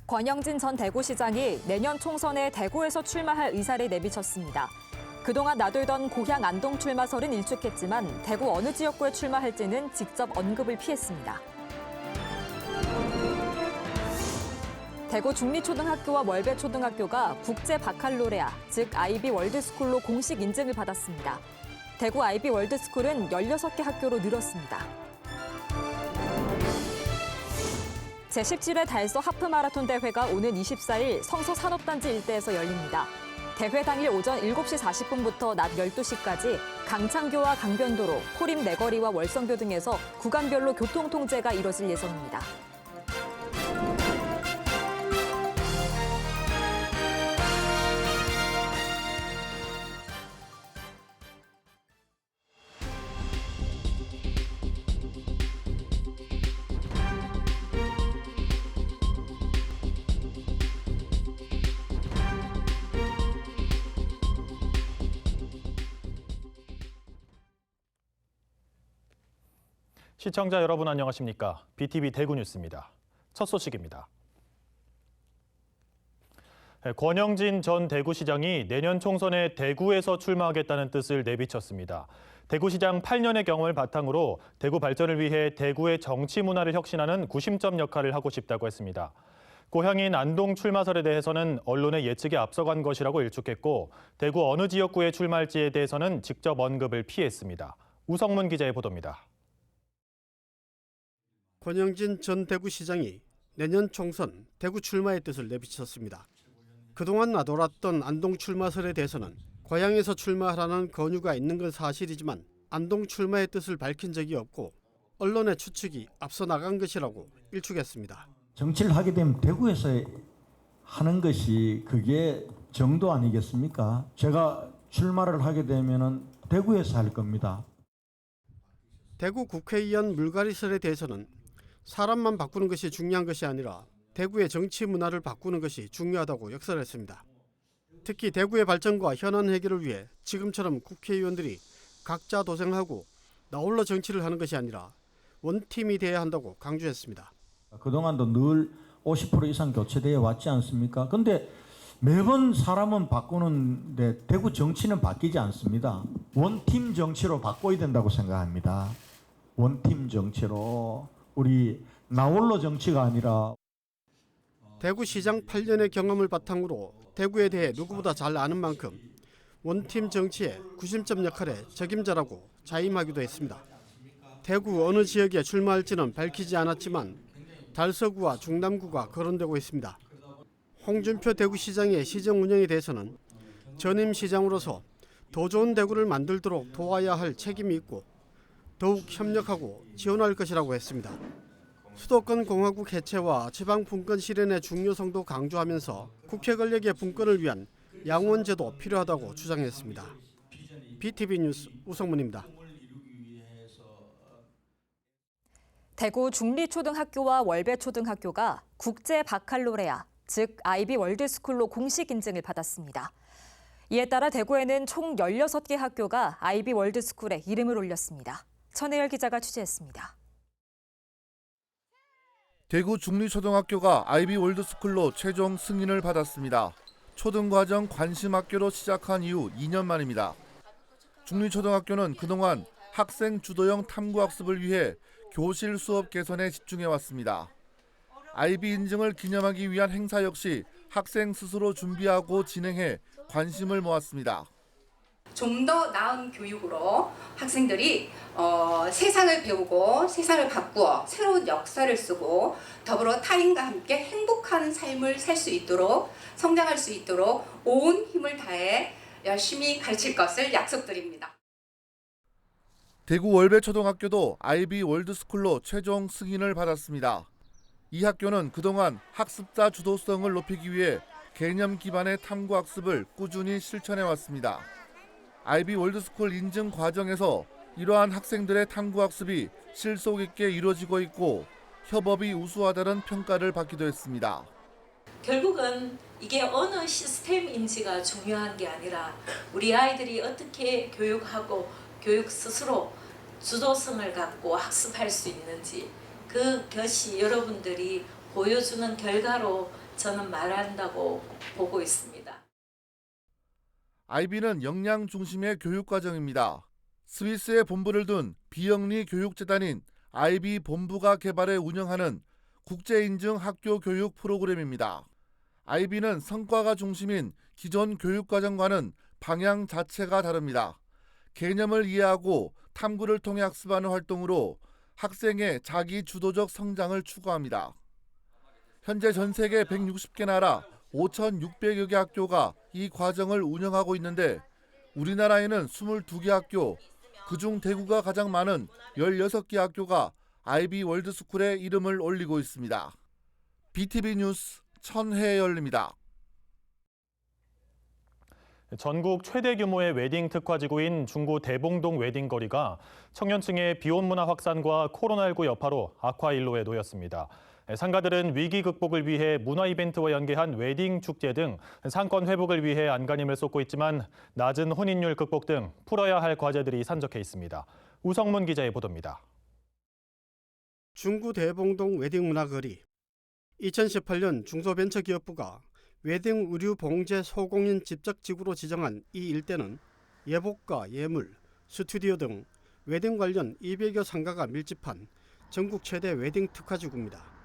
권영진 전 대구시장이 내년 총선에 대구에서 출마할 의사를 내비쳤습니다. 그동안 나돌던 고향 안동 출마설은 일축했지만 대구 어느 지역구에 출마할지는 직접 언급을 피했습니다. 대구 중리초등학교와 월배초등학교가 국제 바칼로레아, 즉 IB 월드스쿨로 공식 인증을 받았습니다. 대구 IB 월드스쿨은 16개 학교로 늘었습니다. 제17회 달서 하프마라톤 대회가 오는 24일 성서 산업단지 일대에서 열립니다. 대회 당일 오전 7시 40분부터 낮 12시까지 강창교와 강변도로, 포림 내거리와 월성교 등에서 구간별로 교통 통제가 이뤄질 예정입니다. 시청자 여러분 안녕하십니까? BTV 대구 뉴스입니다. 첫 소식입니다. 권영진 전 대구시장이 내년 총선에 대구에서 출마하겠다는 뜻을 내비쳤습니다. 대구시장 8년의 경험을 바탕으로 대구 발전을 위해 대구의 정치 문화를 혁신하는 구심점 역할을 하고 싶다고 했습니다. 고향인 안동 출마설에 대해서는 언론의 예측에 앞서간 것이라고 일축했고 대구 어느 지역구에 출마할지에 대해서는 직접 언급을 피했습니다. 우성문 기자의 보도입니다. 권영진 전 대구시장이 내년 총선 대구 출마의 뜻을 내비쳤습니다. 그동안 나돌았던 안동 출마설에 대해서는 고향에서 출마하라는 권유가 있는 건 사실이지만 안동 출마의 뜻을 밝힌 적이 없고 언론의 추측이 앞서 나간 것이라고 일축했습니다. 정치를 하게 되면 대구에서 하는 것이 그게 정도 아니겠습니까? 제가 출마를 하게 되면은 대구에서 할 겁니다. 대구 국회의원 물갈이설에 대해서는 사람만 바꾸는 것이 중요한 것이 아니라 대구의 정치 문화를 바꾸는 것이 중요하다고 역설했습니다. 특히 대구의 발전과 현안 해결을 위해 지금처럼 국회의원들이 각자 도생하고 나홀로 정치를 하는 것이 아니라 원팀이 돼야 한다고 강조했습니다. 그동안도 늘 50% 이상 교체되어 왔지 않습니까? 그런데 매번 사람은 바꾸는데 대구 정치는 바뀌지 않습니다. 원팀 정치로 바꿔야 된다고 생각합니다. 원팀 정치로. 우리 나홀로 정치가 아니라. 대구시장 8년의 경험을 바탕으로 대구에 대해 누구보다 잘 아는 만큼 원팀 정치의 구심점 역할에 적임자라고 자임하기도 했습니다. 대구 어느 지역에 출마할지는 밝히지 않았지만 달서구와 중남구가 거론되고 있습니다. 홍준표 대구시장의 시정 운영에 대해서는 전임 시장으로서 더 좋은 대구를 만들도록 도와야 할 책임이 있고 더욱 협력하고 지원할 것이라고 했습니다. 수도권 공화국 해체와 지방 분권 실현의 중요성도 강조하면서 국회 권력의 분권을 위한 양원제도 필요하다고 주장했습니다. BTV 뉴스 우성문입니다. 대구 중리초등학교와 월배초등학교가 국제 바칼로레아, 즉 IB 월드스쿨로 공식 인증을 받았습니다. 이에 따라 대구에는 총 16개 학교가 IB 월드스쿨에 이름을 올렸습니다. 천혜열 기자가 취재했습니다. 대구 중리초등학교가 IB 월드스쿨로 최종 승인을 받았습니다. 초등과정 관심학교로 시작한 이후 2년 만입니다. 중리초등학교는 그동안 학생 주도형 탐구학습을 위해 교실 수업 개선에 집중해왔습니다. IB 인증을 기념하기 위한 행사 역시 학생 스스로 준비하고 진행해 관심을 모았습니다. 좀 더 나은 교육으로 학생들이 세상을 배우고 세상을 바꾸어 새로운 역사를 쓰고 더불어 타인과 함께 행복한 삶을 살 수 있도록 성장할 수 있도록 온 힘을 다해 열심히 가르칠 것을 약속드립니다. 대구 월배초등학교도 IB 월드스쿨로 최종 승인을 받았습니다. 이 학교는 그동안 학습자 주도성을 높이기 위해 개념 기반의 탐구학습을 꾸준히 실천해왔습니다. IB 월드스쿨 인증 과정에서 이러한 학생들의 탐구학습이 실속 있게 이루어지고 있고 협업이 우수하다는 평가를 받기도 했습니다. 결국은 이게 어느 시스템인지가 중요한 게 아니라 우리 아이들이 어떻게 교육하고 교육 스스로 주도성을 갖고 학습할 수 있는지 그것이 여러분들이 보여주는 결과로 저는 말한다고 보고 있습니다. IB는 역량 중심의 교육과정입니다. 스위스에 본부를 둔 비영리 교육재단인 IB 본부가 개발해 운영하는 국제인증 학교 교육 프로그램입니다. IB는 성과가 중심인 기존 교육과정과는 방향 자체가 다릅니다. 개념을 이해하고 탐구를 통해 학습하는 활동으로 학생의 자기 주도적 성장을 추구합니다. 현재 전 세계 160개 나라 5,600여 개 학교가 이 과정을 운영하고 있는데 우리나라에는 22개 학교, 그중 대구가 가장 많은 16개 학교가 IB 월드스쿨에 이름을 올리고 있습니다. BTV 뉴스 천혜열입니다. 전국 최대 규모의 웨딩 특화지구인 중구 대봉동 웨딩거리가 청년층의 비혼 문화 확산과 코로나19 여파로 악화일로에 놓였습니다. 상가들은 위기 극복을 위해 문화 이벤트와 연계한 웨딩 축제 등 상권 회복을 위해 안간힘을 쏟고 있지만 낮은 혼인율 극복 등 풀어야 할 과제들이 산적해 있습니다. 우성문 기자의 보도입니다. 중구 대봉동 웨딩문화거리. 2018년 중소벤처기업부가 웨딩 의류 봉제 소공인 집적지구로 지정한 이 일대는 예복과 예물, 스튜디오 등 웨딩 관련 200여 상가가 밀집한 전국 최대 웨딩 특화지구입니다.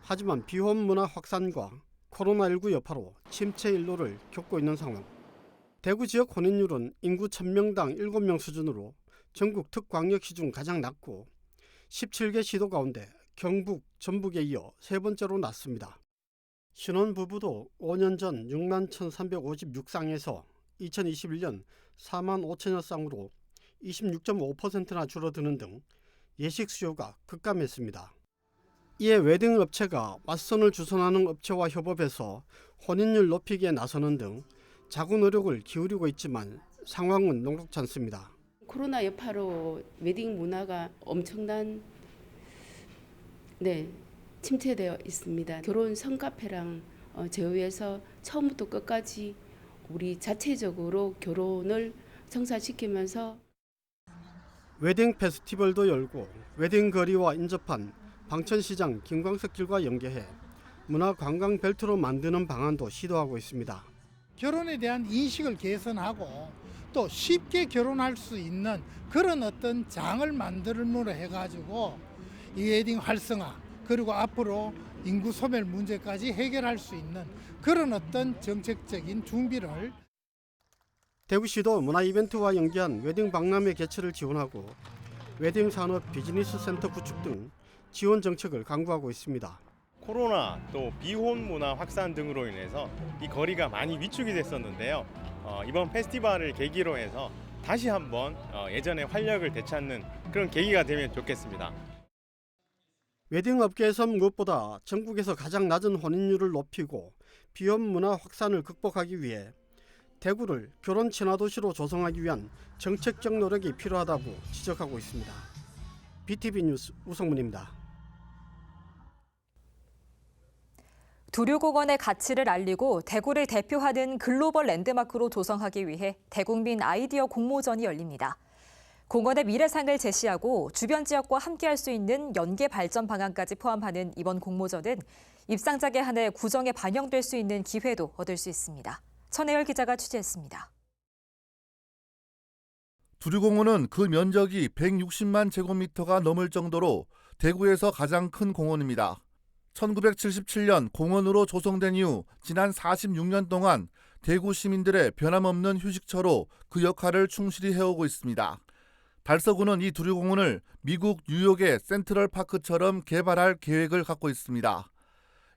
하지만 비혼 문화 확산과 코로나19 여파로 침체 일로를 겪고 있는 상황. 대구 지역 혼인율은 인구 1000명당 7명 수준으로 전국 특광역시 중 가장 낮고 17개 시도 가운데 경북, 전북에 이어 세 번째로 낮습니다. 신혼부부도 5년 전 6만 1,356쌍에서 2021년 4만 5천여 쌍으로 26.5%나 줄어드는 등 예식 수요가 급감했습니다. 이에 웨딩 업체가 맞선을 주선하는 업체와 협업해서 혼인율 높이기에 나서는 등 자구 노력을 기울이고 있지만 상황은 녹록지 않습니다. 코로나 여파로 웨딩 문화가 엄청난 침체되어 있습니다. 결혼 성카페랑 제휴해서 처음부터 끝까지 우리 자체적으로 결혼을 성사시키면서 웨딩 페스티벌도 열고 웨딩 거리와 인접한 방천시장 김광석길과 연계해 문화관광 벨트로 만드는 방안도 시도하고 있습니다. 결혼에 대한 인식을 개선하고 또 쉽게 결혼할 수 있는 그런 어떤 장을 만들므로 해가지고 이 웨딩 활성화 그리고 앞으로 인구 소멸 문제까지 해결할 수 있는 그런 어떤 정책적인 준비를 대구시도 문화이벤트와 연계한 웨딩 박람회 개최를 지원하고 웨딩 산업 비즈니스 센터 구축 등 지원 정책을 강구하고 있습니다. 코로나 또 비혼 문화 확산 등으로 인해서 이 거리가 많이 위축이 됐었는데요. 이번 페스티벌을 계기로 해서 다시 한번 예전의 활력을 되찾는 그런 계기가 되면 좋겠습니다. 웨딩 업계에서 무엇보다 전국에서 가장 낮은 혼인율을 높이고 비혼 문화 확산을 극복하기 위해 대구를 결혼 친화 도시로 조성하기 위한 정책적 노력이 필요하다고 지적하고 있습니다. BTV 뉴스 우성문입니다. 두류공원의 가치를 알리고 대구를 대표하는 글로벌 랜드마크로 조성하기 위해 대국민 아이디어 공모전이 열립니다. 공원의 미래상을 제시하고 주변 지역과 함께할 수 있는 연계 발전 방안까지 포함하는 이번 공모전은 입상작에 한해 구정에 반영될 수 있는 기회도 얻을 수 있습니다. 천혜열 기자가 취재했습니다. 두류공원은 그 면적이 160만 제곱미터가 넘을 정도로 대구에서 가장 큰 공원입니다. 1977년 공원으로 조성된 이후 지난 46년 동안 대구 시민들의 변함없는 휴식처로 그 역할을 충실히 해오고 있습니다. 달서구는 이 두류공원을 미국 뉴욕의 센트럴파크처럼 개발할 계획을 갖고 있습니다.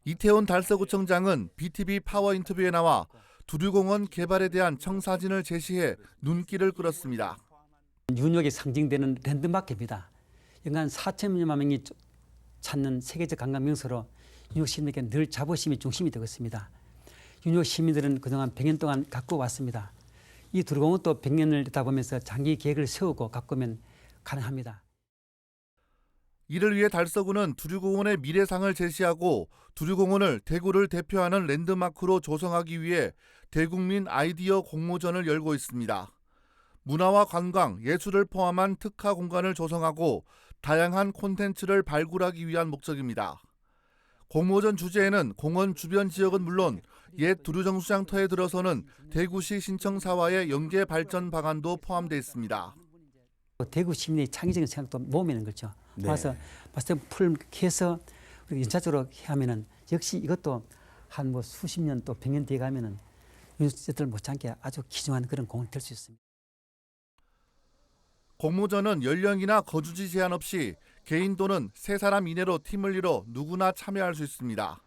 이태원 달서구청장은 BTV 파워 인터뷰에 나와 두류공원 개발에 대한 청사진을 제시해 눈길을 끌었습니다. 뉴욕에 상징되는 랜드마크입니다. 연간 4천여만 명이 찾는 세계적 관광 명소로 뉴욕 시민에게 늘 자부심이 중심이 되고 있습니다. 뉴욕 시민들은 그동안 100년 동안 갖고 왔습니다. 이 두류공원도 100년을 있다 보면서 장기 계획을 세우고 가꾸면 가능합니다. 이를 위해 달서구는 두류공원의 미래상을 제시하고 두류공원을 대구를 대표하는 랜드마크로 조성하기 위해 대국민 아이디어 공모전을 열고 있습니다. 문화와 관광, 예술을 포함한 특화 공간을 조성하고 다양한 콘텐츠를 발굴하기 위한 목적입니다. 공모전 주제에는 공원 주변 지역은 물론 옛 두류정수장터에 들어서는 대구시 신청사와의 연계 발전 방안도 포함되어 있습니다. 대구 시민의 창의적인 생각도 모으는 거죠. 와서 봤을 때 풀해서 연차적으로 하면은 역시 이것도 한 뭐 수십 년 또 100년 뒤에 가면은 유니세들 못지않게 아주 귀중한 그런 공원이 될 수 있습니다. 공모전은 연령이나 거주지 제한 없이 개인 또는 3사람 이내로 팀을 이뤄 누구나 참여할 수 있습니다.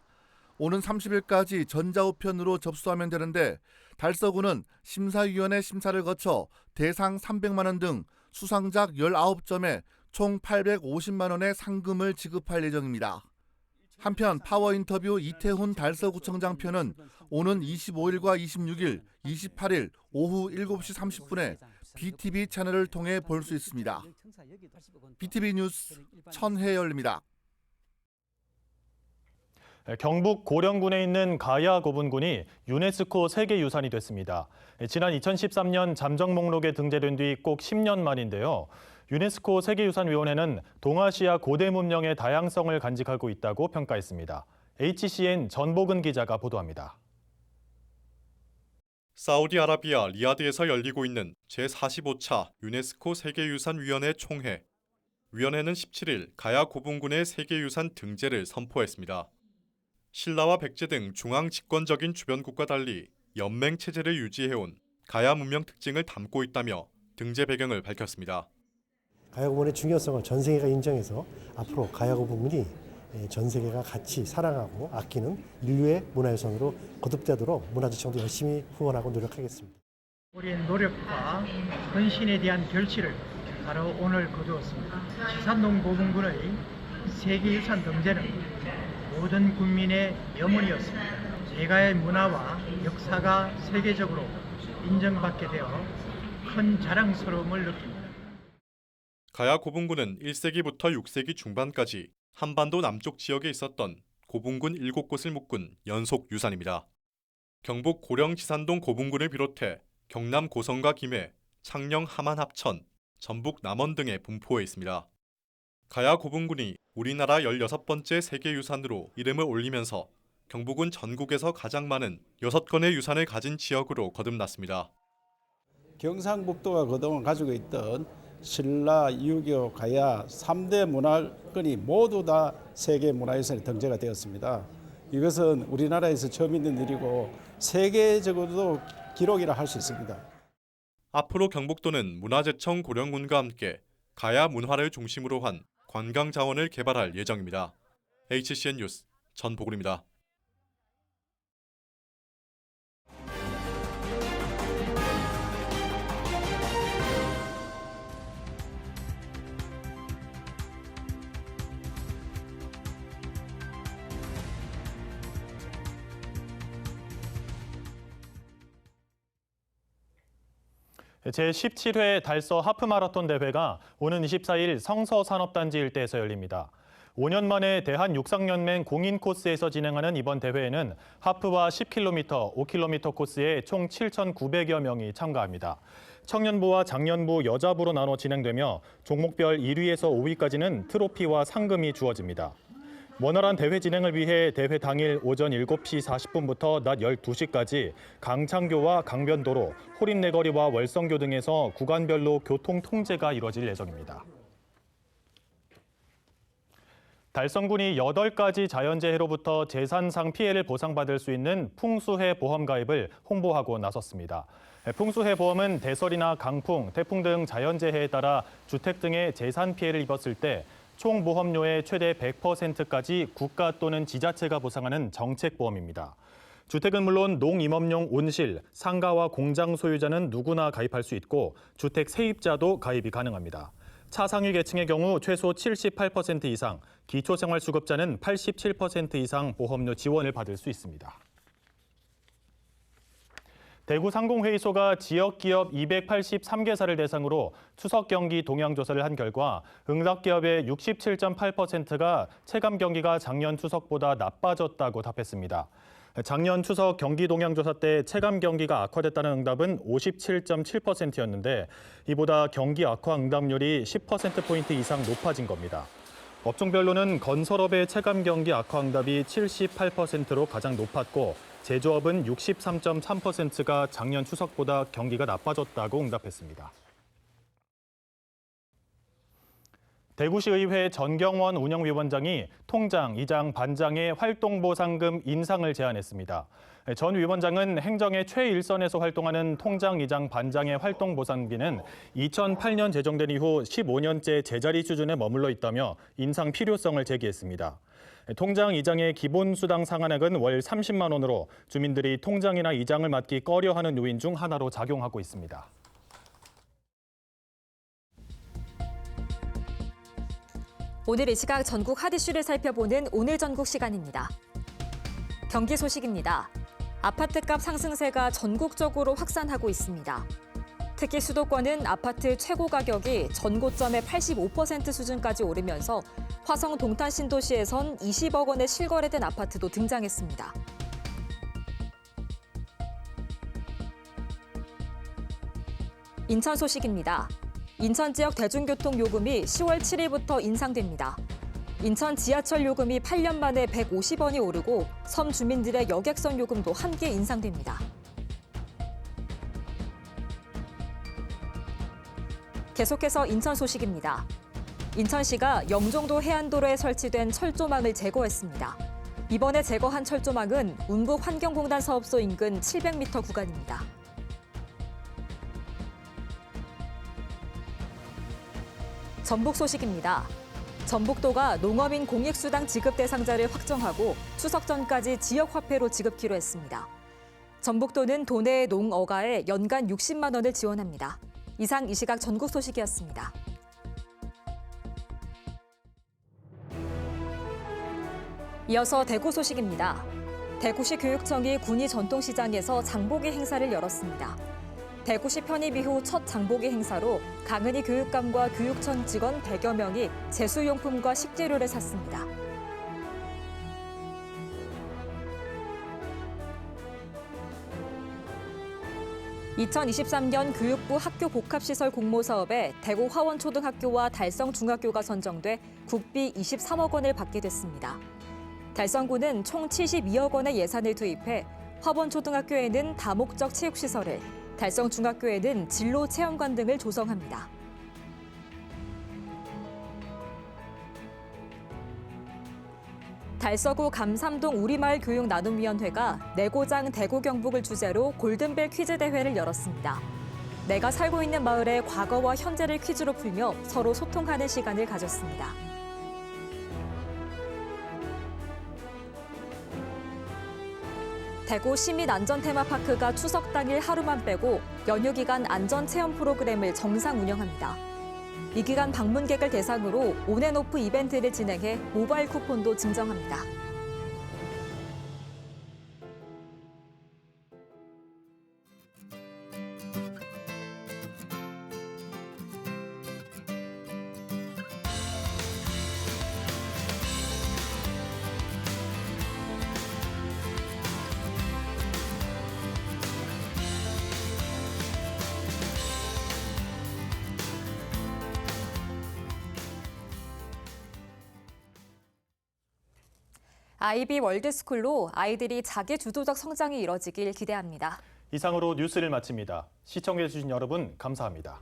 오는 30일까지 전자우편으로 접수하면 되는데 달서구는 심사위원회 심사를 거쳐 대상 300만 원 등 수상작 19점에 총 850만 원의 상금을 지급할 예정입니다. 한편 파워인터뷰 이태훈 달서구청장 편은 오는 25일과 26일, 28일 오후 7시 30분에 BTV 채널을 통해 볼 수 있습니다. BTV 뉴스 천혜열입니다. 경북 고령군에 있는 가야 고분군이 유네스코 세계유산이 됐습니다. 지난 2013년 잠정 목록에 등재된 뒤 꼭 10년 만인데요. 유네스코 세계유산위원회는 동아시아 고대 문명의 다양성을 간직하고 있다고 평가했습니다. HCN 전복은 기자가 보도합니다. 사우디아라비아 리야드에서 열리고 있는 제45차 유네스코 세계유산위원회 총회. 위원회는 17일 가야 고분군의 세계유산 등재를 선포했습니다. 신라와 백제 등 중앙 집권적인 주변국과 달리 연맹 체제를 유지해온 가야 문명 특징을 담고 있다며 등재 배경을 밝혔습니다. 가야 고분의 중요성을 전 세계가 인정해서 앞으로 가야 고분이 전 세계가 같이 사랑하고 아끼는 인류의 문화유산으로 거듭되도록 문화재청도 열심히 후원하고 노력하겠습니다. 우리의 노력과 헌신에 대한 결실을 바로 오늘 거두었습니다. 지산동 고분군의 세계유산 등재는 모든 국민의 염원이었습니다. 대가의 문화와 역사가 세계적으로 인정받게 되어 큰 자랑스러움을 느낍니다. 가야 고분군은 1세기부터 6세기 중반까지 한반도 남쪽 지역에 있었던 고분군 7곳을 묶은 연속 유산입니다. 경북 고령 지산동 고분군을 비롯해 경남 고성과 김해, 창녕 함안 합천, 전북 남원 등에 분포해 있습니다. 가야 고분군이 우리나라 16번째 세계유산으로 이름을 올리면서 경북은 전국에서 가장 많은 6건의 유산을 가진 지역으로 거듭났습니다. 경상북도가 그동안 가지고 있던 신라, 유교, 가야 3대 문화권이 모두 다 세계문화유산에 등재가 되었습니다. 이것은 우리나라에서 처음 있는 일이고 세계적으로도 기록이라 할 수 있습니다. 앞으로 경북도는 문화재청 고령군과 함께 가야 문화를 중심으로 한 관광 자원을 개발할 예정입니다. HCN 뉴스 전보글입니다. 제17회 달서 하프마라톤 대회가 오는 24일 성서산업단지 일대에서 열립니다. 5년 만에 대한육상연맹 공인 코스에서 진행하는 이번 대회에는 하프와 10km, 5km 코스에 총 7,900여 명이 참가합니다. 청년부와 장년부, 여자부로 나눠 진행되며 종목별 1위에서 5위까지는 트로피와 상금이 주어집니다. 원활한 대회 진행을 위해 대회 당일 오전 7시 40분부터 낮 12시까지 강창교와 강변도로, 호림내거리와 월성교 등에서 구간별로 교통 통제가 이뤄질 예정입니다. 달성군이 8가지 자연재해로부터 재산상 피해를 보상받을 수 있는 풍수해 보험 가입을 홍보하고 나섰습니다. 풍수해 보험은 대설이나 강풍, 태풍 등 자연재해에 따라 주택 등의 재산 피해를 입었을 때 총 보험료의 최대 100%까지 국가 또는 지자체가 보상하는 정책보험입니다. 주택은 물론 농임업용 온실, 상가와 공장 소유자는 누구나 가입할 수 있고 주택 세입자도 가입이 가능합니다. 차상위 계층의 경우 최소 78% 이상, 기초생활수급자는 87% 이상 보험료 지원을 받을 수 있습니다. 대구 상공회의소가 지역 기업 283개사를 대상으로 추석 경기 동향 조사를 한 결과 응답 기업의 67.8%가 체감 경기가 작년 추석보다 나빠졌다고 답했습니다. 작년 추석 경기 동향 조사 때 체감 경기가 악화됐다는 응답은 57.7%였는데 이보다 경기 악화 응답률이 10%포인트 이상 높아진 겁니다. 업종별로는 건설업의 체감 경기 악화 응답이 78%로 가장 높았고 제조업은 63.3%가 작년 추석보다 경기가 나빠졌다고 응답했습니다. 대구시의회 전경원 운영위원장이 통장, 이장, 반장의 활동보상금 인상을 제안했습니다. 전 위원장은 행정의 최일선에서 활동하는 통장, 이장, 반장의 활동보상비는 2008년 제정된 이후 15년째 제자리 수준에 머물러 있다며 인상 필요성을 제기했습니다. 통장, 이장의 기본수당 상한액은 월 30만 원으로 주민들이 통장이나 이장을 맡기 꺼려하는 요인 중 하나로 작용하고 있습니다. 오늘 이 시각 전국 핫 이슈를 살펴보는 오늘 전국 시간입니다. 경기 소식입니다. 아파트값 상승세가 전국적으로 확산하고 있습니다. 특히 수도권은 아파트 최고 가격이 전고점의 85% 수준까지 오르면서 화성 동탄 신도시에선 20억 원에 실거래된 아파트도 등장했습니다. 인천 소식입니다. 인천 지역 대중교통 요금이 10월 7일부터 인상됩니다. 인천 지하철 요금이 8년 만에 150원이 오르고 섬 주민들의 여객선 요금도 함께 인상됩니다. 계속해서 인천 소식입니다. 인천시가 영종도 해안도로에 설치된 철조망을 제거했습니다. 이번에 제거한 철조망은 운북환경공단 사업소 인근 700m 구간입니다. 전북 소식입니다. 전북도가 농어민 공익수당 지급 대상자를 확정하고 추석 전까지 지역화폐로 지급키로 했습니다. 전북도는 도내 농어가에 연간 60만 원을 지원합니다. 이상 이 시각 전국 소식이었습니다. 이어서 대구 소식입니다. 대구시 교육청이 군위 전통시장에서 장보기 행사를 열었습니다. 대구시 편입 이후 첫 장보기 행사로 강은희 교육감과 교육청 직원 100여 명이 제수용품과 식재료를 샀습니다. (2023년) 교육부 학교복합시설 공모사업에 대구 화원초등학교와 달성중학교가 선정돼 국비 23억 원을 받게 됐습니다. 달성구는 총 72억 원의 예산을 투입해 화원초등학교에는 다목적 체육시설을, 달성중학교에는 진로체험관 등을 조성합니다. 달서구 감삼동 우리마을 교육나눔위원회가 내고장 대구 경북을 주제로 골든벨 퀴즈 대회를 열었습니다. 내가 살고 있는 마을의 과거와 현재를 퀴즈로 풀며 서로 소통하는 시간을 가졌습니다. 대구 시민안전테마파크가 추석 당일 하루만 빼고 연휴 기간 안전체험 프로그램을 정상 운영합니다. 이 기간 방문객을 대상으로 온앤오프 이벤트를 진행해 모바일 쿠폰도 증정합니다. 아이비 월드스쿨로 아이들이 자기 주도적 성장이 이뤄지길 기대합니다. 이상으로 뉴스를 마칩니다. 시청해주신 여러분 감사합니다.